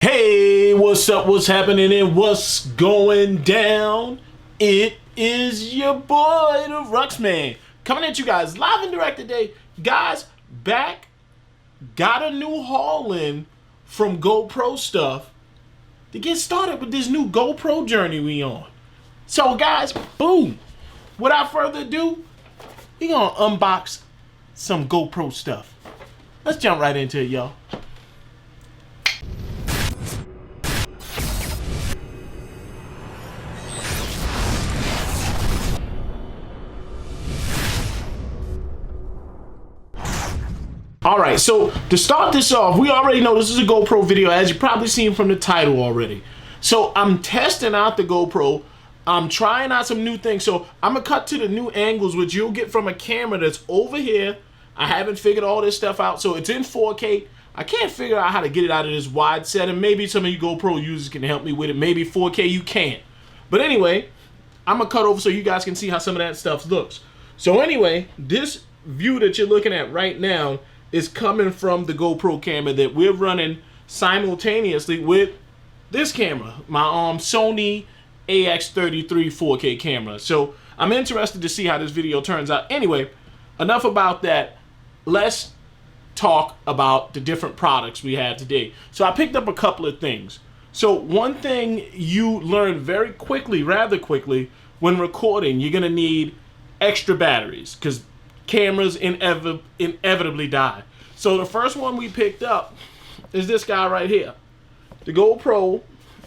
Hey, what's up, what's happening, and what's going down? It is your boy, the Ruxman, coming at you guys live and direct today. Guys, got a new haul in from GoPro stuff to get started with this new GoPro journey we on. So guys, boom, without further ado, we gonna unbox some GoPro stuff. Let's jump right into it, y'all. Alright, so to start this off, we already know this is a GoPro video, as you've probably seen from the title already. So I'm testing out the GoPro. I'm trying out some new things. So I'm going to cut to the new angles, which you'll get from a camera that's over here. I haven't figured all this stuff out. So it's in 4K. I can't figure out how to get it out of this wide setting. Maybe some of you GoPro users can help me with it. Maybe 4K you can't. But anyway, I'm going to cut over so you guys can see how some of that stuff looks. So anyway, this view that you're looking at right now is coming from the GoPro camera that we're running simultaneously with this camera, my Sony AX33 4K camera. So I'm interested to see how this video turns out. Anyway, enough about that. Let's talk about the different products we have today. So I picked up a couple of things. So one thing you learn very quickly, rather quickly, when recording, you're gonna need extra batteries because cameras inevitably die. So the first one we picked up is this guy right here, the GoPro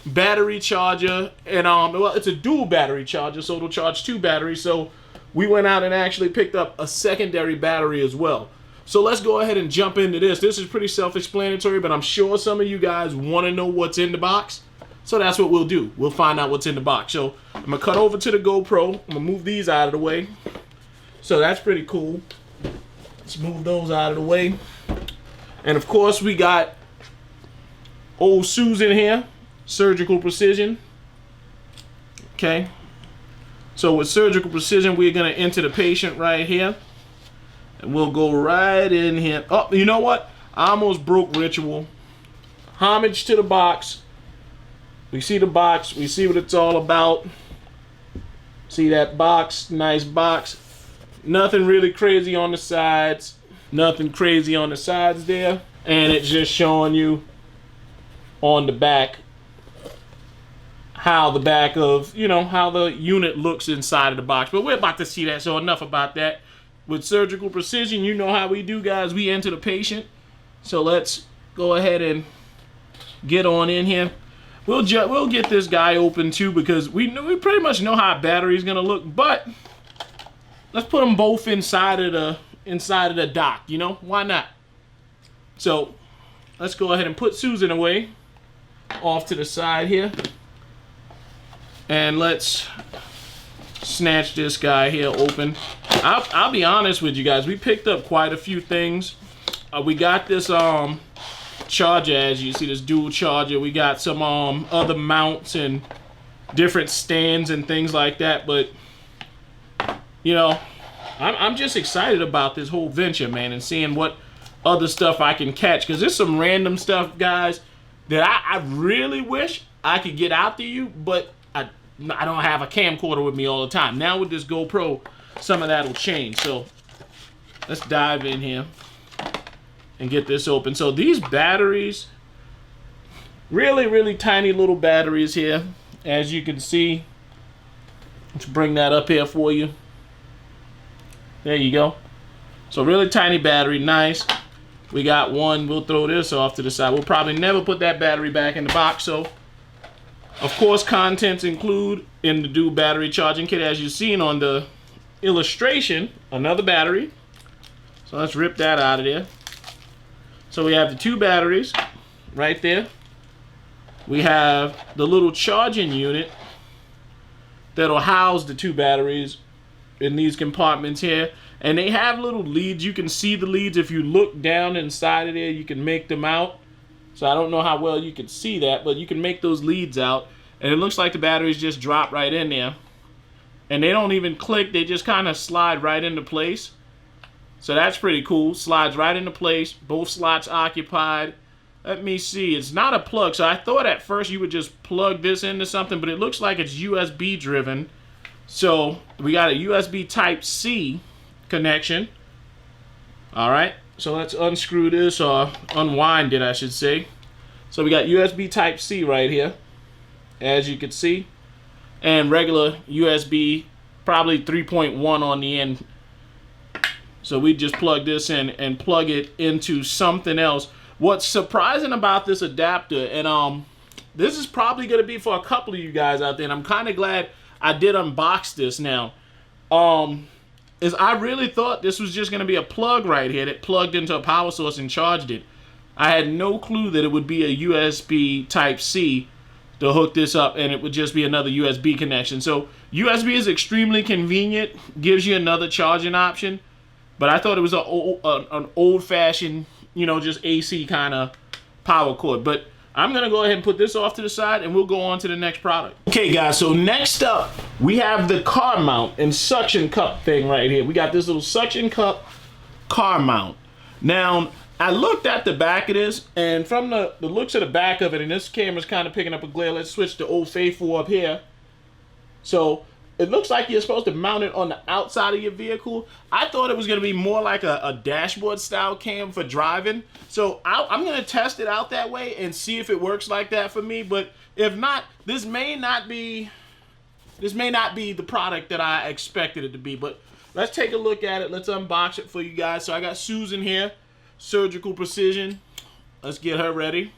battery charger, and well, it's a dual battery charger, so it'll charge 2 batteries. So we went out and actually picked up a secondary battery as well. So let's go ahead and jump into this. This is pretty self-explanatory, but I'm sure some of you guys want to know what's in the box. So that's what we'll do. We'll find out what's in the box. So I'm gonna cut over to the GoPro. I'm gonna move these out of the way. So that's pretty cool. Let's move those out of the way. And of course we got old Susan here, surgical precision. Okay. So with surgical precision, we're gonna enter the patient right here. And we'll go right in here. Oh, you know what? I almost broke ritual. Homage to the box. We see the box, we see what it's all about. See that box, nice box. Nothing really crazy on the sides. Nothing crazy on the sides there. And it's just showing you on the back how the back of, you know, how the unit looks inside of the box. But we're about to see that, so enough about that. With surgical precision, you know how we do, guys. We enter the patient. So let's go ahead and get on in here. We'll get this guy open too, because we pretty much know how a battery is gonna look, but let's put them both inside of the dock, you know? Why not? So let's go ahead and put Susan away off to the side here. And let's snatch this guy here open. I'll be honest with you guys, we picked up quite a few things. We got this charger, as you see, this dual charger. We got some other mounts and different stands and things like that, but you know, I'm just excited about this whole venture, man, and seeing what other stuff I can catch, because there's some random stuff, guys, that I really wish I could get out to you, but I don't have a camcorder with me all the time. Now with this GoPro, some of that will change. So let's dive in here and get this open. So these batteries, really tiny little batteries here, as you can see. Let's bring that up here for you. There you go. So really tiny battery, nice. We got one, we'll throw this off to the side. We'll probably never put that battery back in the box. So of course contents include in the dual battery charging kit, as you've seen on the illustration, another battery. So let's rip that out of there. So we have the 2 batteries right there. We have the little charging unit that'll house the 2 batteries in these compartments here, and they have little leads. You can see the leads. If you look down inside of there, you can make them out. So I don't know how well you can see that, but you can make those leads out, and it looks like the batteries just drop right in there, and they don't even click. They just kind of slide right into place. So that's pretty cool. Slides right into place, both slots occupied. let me see. It's not a plug. So I thought at first you would just plug this into something, but it looks like it's USB driven. So we got a USB Type-C connection. All right. So let's unscrew this, or unwind it, I should say. So we got USB Type-C right here, as you can see, and regular USB, probably 3.1 on the end. So we just plug this in and plug it into something else. What's surprising about this adapter, and this is probably going to be for a couple of you guys out there, and I'm kind of glad I did unbox this now, is I really thought this was just going to be a plug right here that plugged into a power source and charged it. I had no clue that it would be a USB Type-C to hook this up, and it would just be another USB connection. So USB is extremely convenient, gives you another charging option, but I thought it was an old-fashioned, you know, just AC kind of power cord. But I'm going to go ahead and put this off to the side, and we'll go on to the next product. Okay, guys, so next up, we have the car mount and suction cup thing right here. We got this little suction cup car mount. Now, I looked at the back of this, and from the looks of the back of it, and this camera's kind of picking up a glare. Let's switch to Old Faithful up here. So it looks like you're supposed to mount it on the outside of your vehicle. I thought it was going to be more like a dashboard style cam for driving. So I'm going to test it out that way and see if it works like that for me. But if not, this may not be the product that I expected it to be. But let's take a look at it. Let's unbox it for you guys. So I got Susan here, Surgical Precision. Let's get her ready.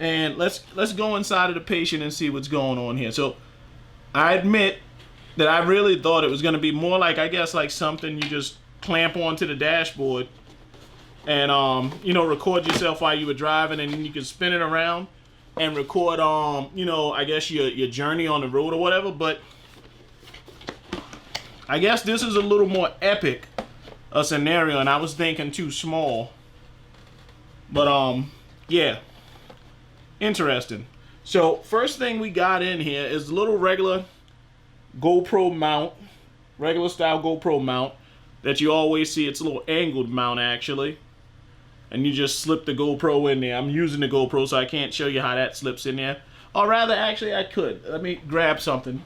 And let's go inside of the patient and see what's going on here. So I admit that I really thought it was going to be more like, I guess, like something you just clamp onto the dashboard and, you know, record yourself while you were driving, and then you can spin it around and record, you know, I guess your journey on the road or whatever. But I guess this is a little more epic a scenario, and I was thinking too small. But, yeah, interesting. So first thing we got in here is a little regular GoPro mount, regular style GoPro mount that you always see. It's a little angled mount actually, and you just slip the GoPro in there. I'm using the GoPro, so I can't show you how that slips in there. Or rather, actually I could. Let me grab something.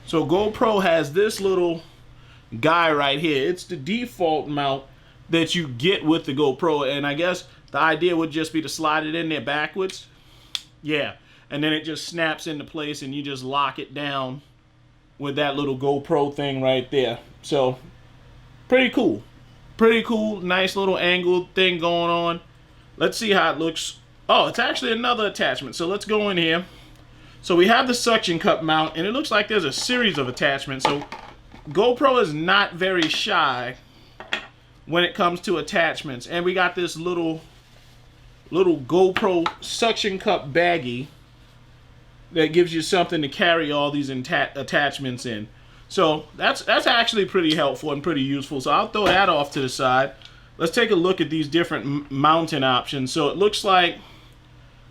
So GoPro has this little guy right here. It's the default mount that you get with the GoPro, and I guess the idea would just be to slide it in there backwards. Yeah. And then it just snaps into place, and you just lock it down with that little GoPro thing right there. So, pretty cool. Pretty cool. Nice little angled thing going on. Let's see how it looks. Oh, it's actually another attachment. So let's go in here. So we have the suction cup mount, and it looks like there's a series of attachments. So GoPro is not very shy when it comes to attachments. And we got this little GoPro suction cup baggie that gives you something to carry all these attachments in. So that's actually pretty helpful and pretty useful. So I'll throw that off to the side. Let's take a look at these different mounting options. So it looks like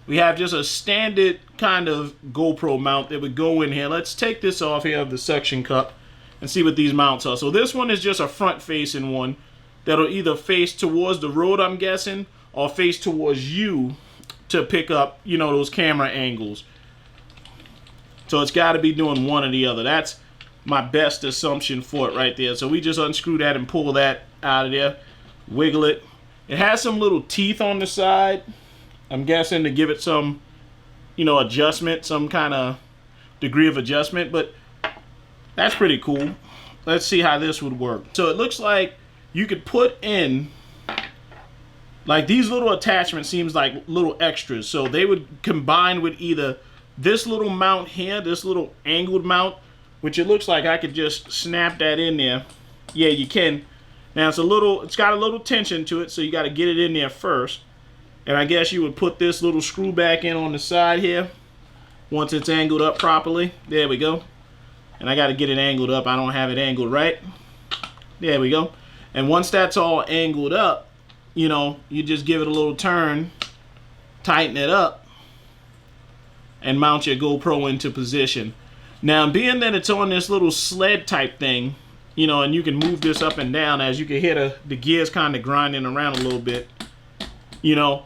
we have just a standard kind of GoPro mount that would go in here. Let's take this off here of the suction cup and see what these mounts are. So this one is just a front facing one that'll either face towards the road, I'm guessing, or face towards you to pick up, you know, those camera angles. So it's got to be doing one or the other. That's my best assumption for it right there. So we just unscrew that and pull that out of there, wiggle it. It has some little teeth on the side, I'm guessing, to give it some, you know, adjustment, some kind of degree of adjustment, but that's pretty cool. Let's see how this would work. So it looks like you could put in, like, these little attachments seems like little extras. So they would combine with either this little mount here, this little angled mount, which it looks like I could just snap that in there. Yeah, you can. Now it's got a little tension to it, so you got to get it in there first. And I guess you would put this little screw back in on the side here once it's angled up properly. There we go. And I got to get it angled up. I don't have it angled right. There we go. And once that's all angled up, you know, you just give it a little turn, tighten it up, and mount your GoPro into position. Now, being that it's on this little sled type thing, you know, and you can move this up and down as you can hear the gears kind of grinding around a little bit. You know,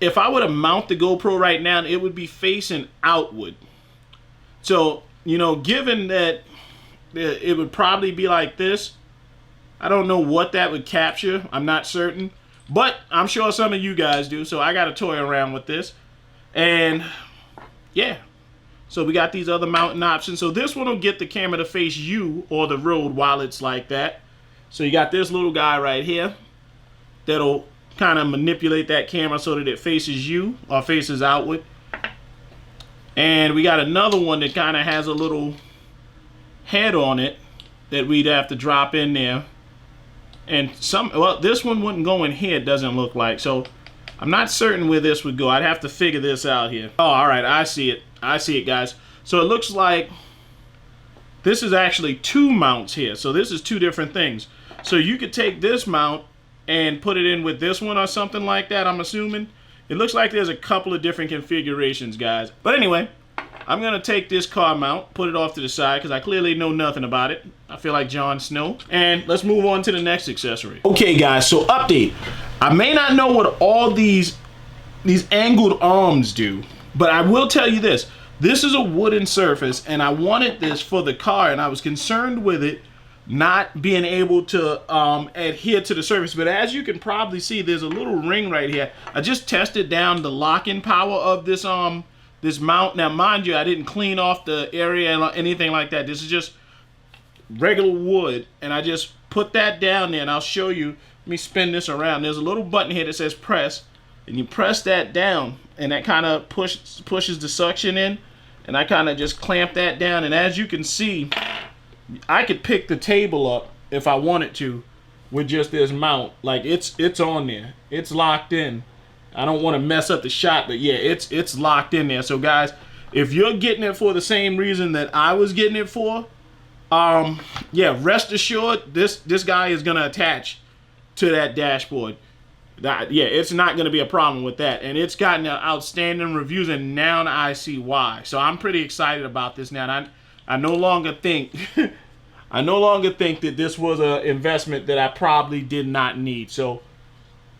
if I were to mount the GoPro right now, it would be facing outward. So, you know, given that it would probably be like this, I don't know what that would capture. I'm not certain, but I'm sure some of you guys do. So I got to toy around with this. And yeah, so we got these other mounting options. So this one will get the camera to face you or the road while it's like that. So you got this little guy right here that'll kind of manipulate that camera so that it faces you or faces outward. And we got another one that kind of has a little head on it that we'd have to drop in there. And well, this one wouldn't go in here, it doesn't look like. So I'm not certain where this would go. I'd have to figure this out here. Oh, all right, I see it. I see it, guys. So it looks like this is actually two mounts here. So this is two different things. So you could take this mount and put it in with this one or something like that, I'm assuming. It looks like there's a couple of different configurations, guys. But anyway, I'm going to take this car mount, put it off to the side, because I clearly know nothing about it. I feel like Jon Snow. And let's move on to the next accessory. Okay, guys, so update. I may not know what all these angled arms do, but I will tell you this. This is a wooden surface, and I wanted this for the car, and I was concerned with it not being able to adhere to the surface. But as you can probably see, there's a little ring right here. I just tested down the locking power of this this mount. Now, mind you, I didn't clean off the area or anything like that. This is just regular wood, and I just put that down there, and I'll show you. Let me spin this around. There's a little button here that says press, and you press that down, and that kind of pushes the suction in, and I kind of just clamp that down. And as you can see, I could pick the table up if I wanted to with just this mount. Like it's on there. It's locked in. I don't want to mess up the shot, but yeah, it's locked in there. So guys, if you're getting it for the same reason that I was getting it for, yeah, rest assured this guy is gonna attach to that dashboard. Yeah, it's not gonna be a problem with that. And it's gotten outstanding reviews, and now I see why. So I'm pretty excited about this now. And I no longer think I no longer think that this was an investment that I probably did not need. So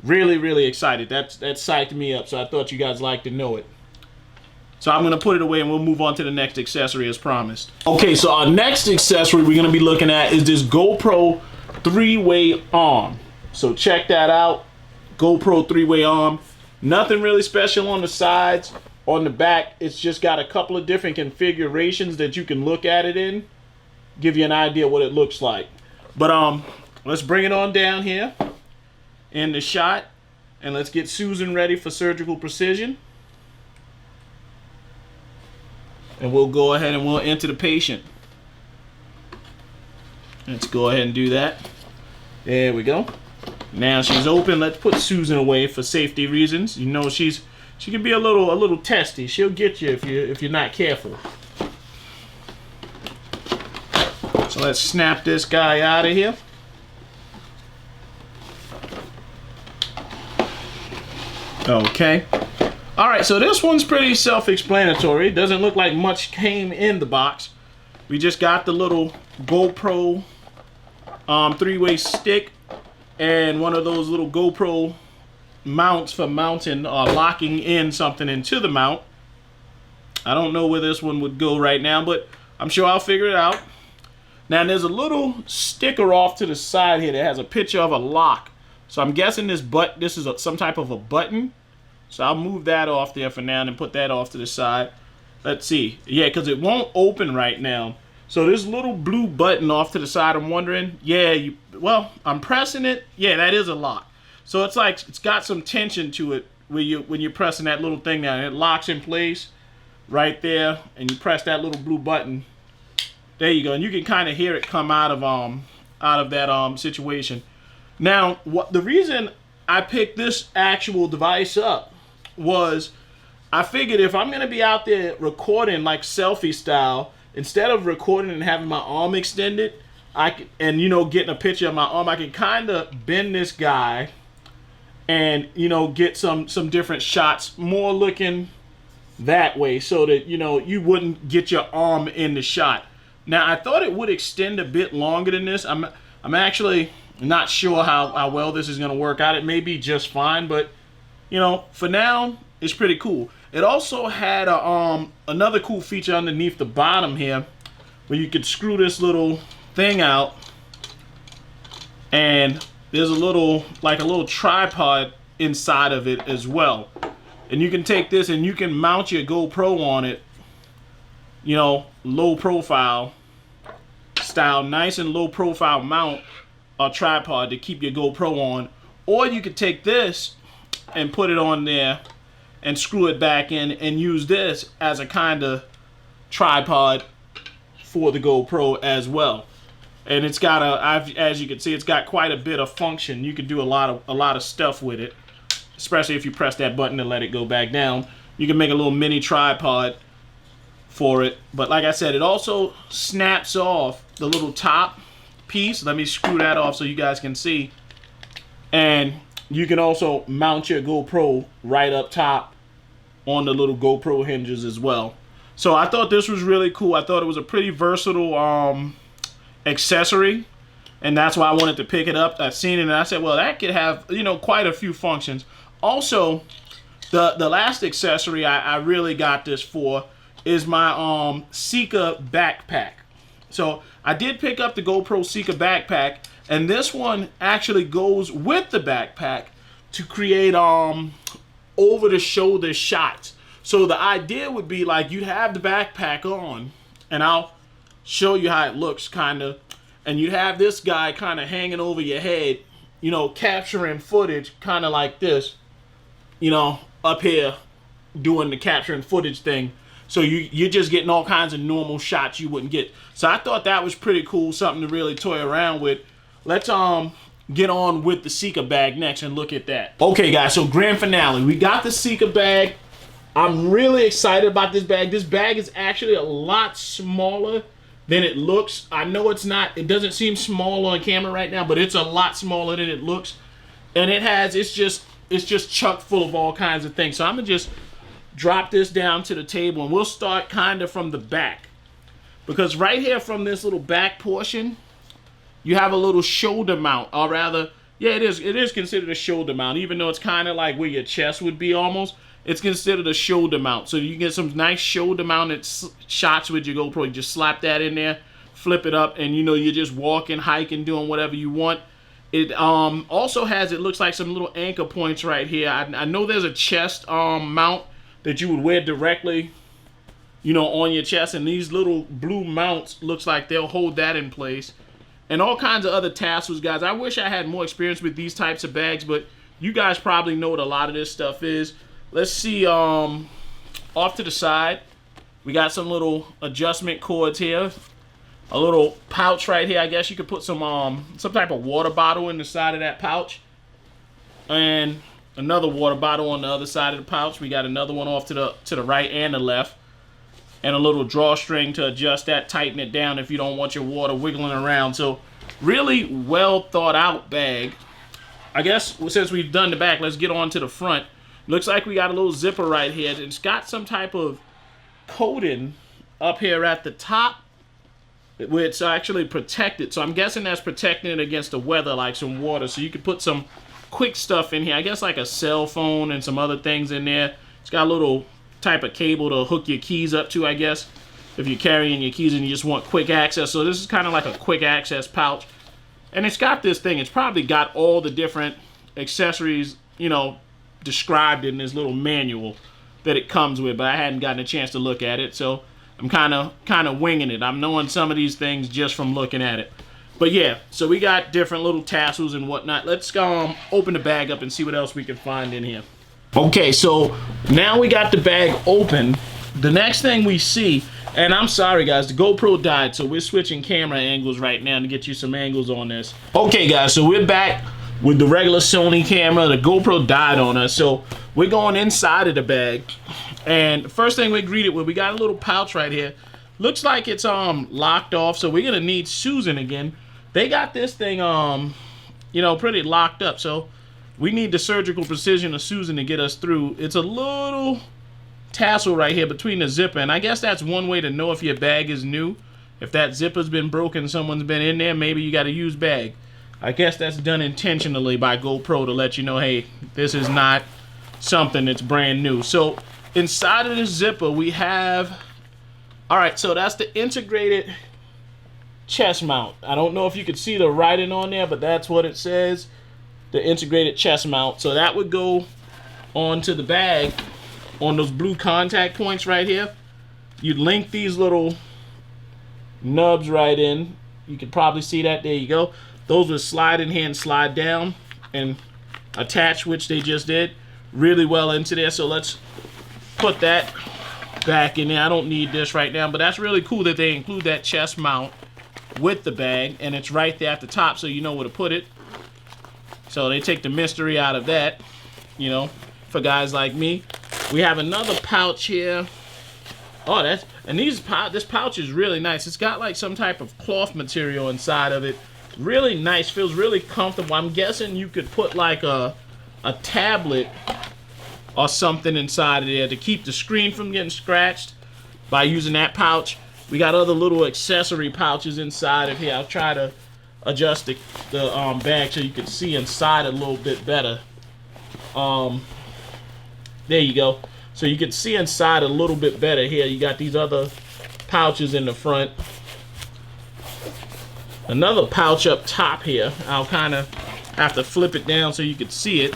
really, really excited. That psyched me up. So I thought you guys like to know it. So I'm going to put it away and we'll move on to the next accessory as promised. Okay, so our next accessory we're going to be looking at is this GoPro 3-way arm. So check that out. GoPro 3-way arm. Nothing really special on the sides. On the back, it's just got a couple of different configurations that you can look at it in. Give you an idea what it looks like. But let's bring it on down here in the shot. And let's get Susan ready for surgical precision. And we'll go ahead and we'll enter the patient. Let's go ahead and do that. There we go. Now she's open. Let's put Susan away for safety reasons. You know she can be a little testy. She'll get you if you're not careful. So let's snap this guy out of here. Okay. All right, so this one's pretty self-explanatory. It doesn't look like much came in the box. We just got the little GoPro 3-way stick and one of those little GoPro mounts for mounting or locking in something into the mount. I don't know where this one would go right now, but I'm sure I'll figure it out. Now there's a little sticker off to the side here that has a picture of a lock. So I'm guessing this is some type of a button. So I'll move that off there for now and put that off to the side. Let's see. Yeah, because it won't open right now. So this little blue button off to the side, I'm wondering, yeah, well, I'm pressing it. Yeah, that is a lock. So it's like it's got some tension to it when you're pressing that little thing down. It locks in place right there, and you press that little blue button. There you go, and you can kind of hear it come out of that situation. Now, the reason I picked this actual device up was I figured if I'm gonna be out there recording like selfie style, instead of recording and having my arm extended, and getting a picture of my arm, I can kind of bend this guy and get some different shots, more looking that way, so that you wouldn't get your arm in the shot. Now I thought it would extend a bit longer than this. I'm actually not sure how well this is gonna work out. It may be just fine, but you know, for now, it's pretty cool. It also had a, another cool feature underneath the bottom here, where you could screw this little thing out, and there's a little, like a little tripod inside of it as well. And you can take this and you can mount your GoPro on it, you know, low profile style, nice and low profile mount or tripod to keep your GoPro on. Or you could take this and put it on there and screw it back in and use this as a kind of tripod for the GoPro as well. And it's got as you can see, it's got quite a bit of function. You can do a lot of stuff with it, especially if you press that button to let it go back down. You can make a little mini tripod for it. But like I said, it also snaps off the little top piece. Let me screw that off so you guys can see. And you can also mount your GoPro right up top on the little GoPro hinges as well. So I thought this was really cool. I thought it was a pretty versatile accessory, and that's why I wanted to pick it up. I seen it and I said, well, that could have, you know, quite a few functions. Also, the last accessory I really got this for is my Sika backpack. So I did pick up the GoPro Sika backpack, and this one actually goes with the backpack to create over-the-shoulder shots. So the idea would be like you'd have the backpack on, and I'll show you how it looks kind of, and you'd have this guy kind of hanging over your head, you know, capturing footage kind of like this, you know, up here doing the capturing footage thing. So you're just getting all kinds of normal shots you wouldn't get. So I thought that was pretty cool, something to really toy around with. Let's get on with the Sika bag next and look at that. Okay guys, so grand finale. We got the Sika bag. I'm really excited about this bag. This bag is actually a lot smaller than it looks. I know it's not, it doesn't seem small on camera right now, but it's a lot smaller than it looks. And it's just chock full of all kinds of things. So I'm gonna just drop this down to the table, and we'll start kind of from the back, because right here from this little back portion you have a little shoulder mount, or rather, yeah, it is considered a shoulder mount, even though it's kind of like where your chest would be almost. It's considered a shoulder mount, so you get some nice shoulder mounted shots with your GoPro. You just slap that in there, flip it up, and you know, you're just walking, hiking, doing whatever you want. It also has, it looks like some little anchor points right here. I know there's a chest mount that you would wear directly, you know, on your chest, and these little blue mounts looks like they'll hold that in place, and all kinds of other tassels, guys. I wish I had more experience with these types of bags, but you guys probably know what a lot of this stuff is. Let's see, off to the side we got some little adjustment cords here, a little pouch right here. I guess you could put some type of water bottle in the side of that pouch, and another water bottle on the other side of the pouch. We got another one off to the right and the left, and a little drawstring to adjust that, tighten it down if you don't want your water wiggling around. So really well thought out bag. I guess since we've done the back, let's get on to the front. Looks like we got a little zipper right here. It's got some type of coating up here at the top where it's actually protected. So I'm guessing that's protecting it against the weather, like some water. So you could put some quick stuff in here, I guess like a cell phone and some other things in there. It's got a little type of cable to hook your keys up to, I guess, if you're carrying your keys and you just want quick access. So this is kind of like a quick access pouch, and it's got this thing. It's probably got all the different accessories, you know, described in this little manual that it comes with, but I hadn't gotten a chance to look at it, so I'm kind of winging it. I'm knowing some of these things just from looking at it. But yeah, so we got different little tassels and whatnot. Let's open the bag up and see what else we can find in here. Okay, so now we got the bag open. The next thing we see, and I'm sorry guys, the GoPro died, so we're switching camera angles right now to get you some angles on this. Okay guys, so we're back with the regular Sony camera. The GoPro died on us, so we're going inside of the bag. And the first thing we're greeted with, we got a little pouch right here. Looks like it's locked off, so we're gonna need Susan again. They got this thing you know, pretty locked up, so we need the surgical precision of Susan to get us through. It's a little tassel right here between the zipper, and I guess that's one way to know if your bag is new. If that zipper's been broken, someone's been in there, maybe you got a used bag. I guess that's done intentionally by GoPro to let you know, hey, this is not something that's brand new. So inside of this zipper, we have, all right, so that's the integrated chest mount. I don't know if you could see the writing on there, but that's what it says, the integrated chest mount. So that would go onto the bag on those blue contact points right here. You'd link these little nubs right in. You could probably see that. There you go. Those would slide in here and slide down and attach, which they just did really well into there. So let's put that back in there. I don't need this right now, but that's really cool that they include that chest mount with the bag, and it's right there at the top so you know where to put it. So they take the mystery out of that, you know, for guys like me. We have another pouch here. Oh, this pouch is really nice. It's got like some type of cloth material inside of it. Really nice, feels really comfortable. I'm guessing you could put like a tablet or something inside of there to keep the screen from getting scratched by using that pouch. We got other little accessory pouches inside of here. I'll try to adjust the bag so you can see inside a little bit better. There you go. So you can see inside a little bit better here. You got these other pouches in the front. Another pouch up top here. I'll kind of have to flip it down so you can see it.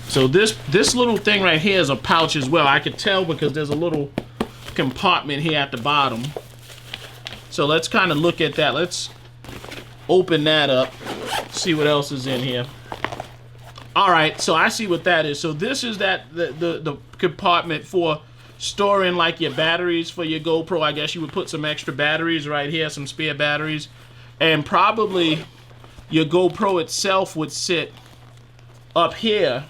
So this little thing right here is a pouch as well. I could tell because there's a little compartment here at the bottom. So let's kind of look at that. Let's open that up, see what else is in here. All right, so I see what that is. So this is the compartment for storing like your batteries for your GoPro. I guess you would put some extra batteries right here, some spare batteries, and probably your GoPro itself would sit up here,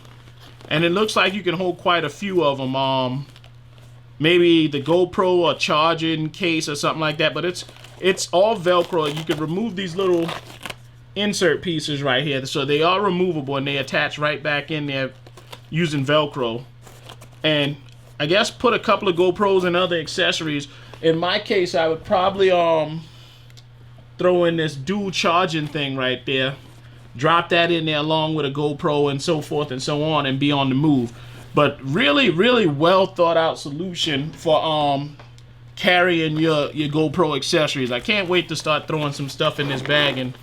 and it looks like you can hold quite a few of them. Maybe the GoPro or charging case or something like that, but it's all Velcro. You can remove these little insert pieces right here, so they are removable and they attach right back in there using Velcro. And I guess put a couple of GoPros and other accessories. In my case, I would probably throw in this dual charging thing right there, drop that in there along with a GoPro and so forth and so on, and be on the move. But really, really well thought out solution for carrying your GoPro accessories. I can't wait to start throwing some stuff in this bag and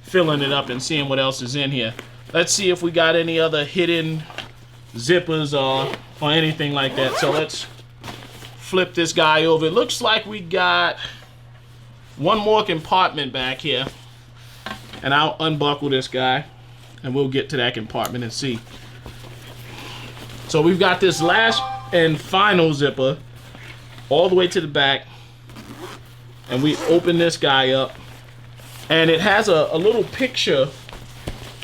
filling it up and seeing what else is in here. Let's see if we got any other hidden zippers or anything like that. So let's flip this guy over. It looks like we got one more compartment back here, and I'll unbuckle this guy and we'll get to that compartment and see. So we've got this last and final zipper all the way to the back, and we open this guy up, and it has a little picture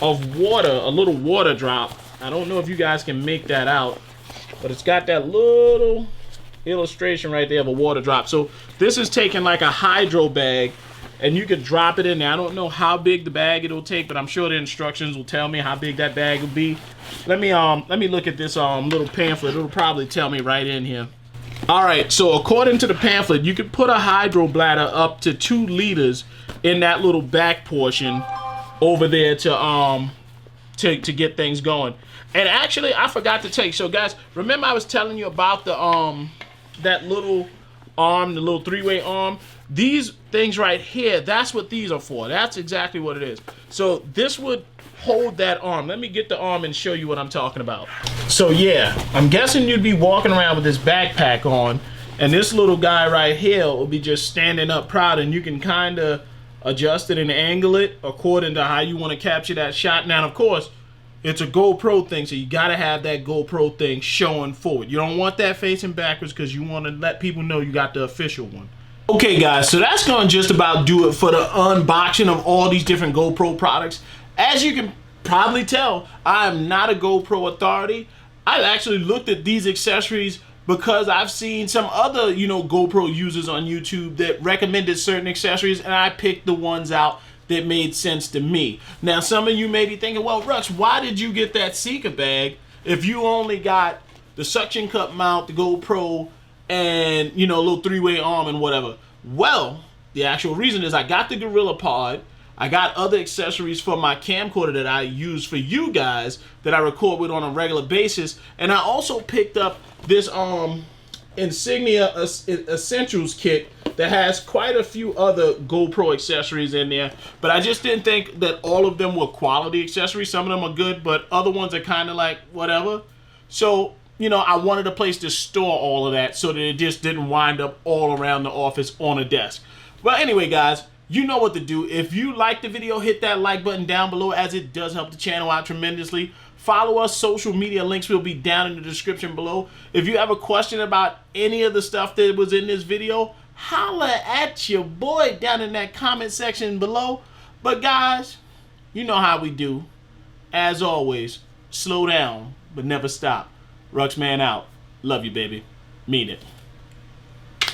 of water, a little water drop. I don't know if you guys can make that out, but it's got that little illustration right there of a water drop. So this is taking like a hydro bag, and you could drop it in there. I don't know how big the bag it'll take, but I'm sure the instructions will tell me how big that bag will be. Let me look at this little pamphlet. It'll probably tell me right in here. All right, so according to the pamphlet, you could put a hydro bladder up to 2 liters in that little back portion over there to get things going. And actually, I forgot to tell you. So guys, remember I was telling you about the that little arm, the little 3-way arm? These things right here, that's what these are for. That's exactly what it is. So this would hold that arm. Let me get the arm and show you what I'm talking about. So yeah, I'm guessing you'd be walking around with this backpack on, and this little guy right here will be just standing up proud, and you can kind of adjust it and angle it according to how you want to capture that shot. Now, of course, it's a GoPro thing, so you got to have that GoPro thing showing forward. You don't want that facing backwards because you want to let people know you got the official one. Okay guys, so that's gonna just about do it for the unboxing of all these different GoPro products. As you can probably tell, I am not a GoPro authority. I've actually looked at these accessories because I've seen some other, GoPro users on YouTube that recommended certain accessories, and I picked the ones out that made sense to me. Now, some of you may be thinking, well, Rux, why did you get that Seeker bag if you only got the suction cup mount, the GoPro, and you know, a little 3-way arm and whatever. Well, the actual reason is I got the Gorilla Pod. I got other accessories for my camcorder that I use for you guys that I record with on a regular basis, and I also picked up this Insignia Essentials kit that has quite a few other GoPro accessories in there, but I just didn't think that all of them were quality accessories. Some of them are good, but other ones are kind of like whatever. So, you know, I wanted a place to store all of that so that it just didn't wind up all around the office on a desk. Well, anyway, guys, you know what to do. If you like the video, hit that like button down below, as it does help the channel out tremendously. Follow us. Social media links will be down in the description below. If you have a question about any of the stuff that was in this video, holla at your boy down in that comment section below. But guys, you know how we do. As always, slow down, but never stop. Ruxman out. Love you, baby. Mean it.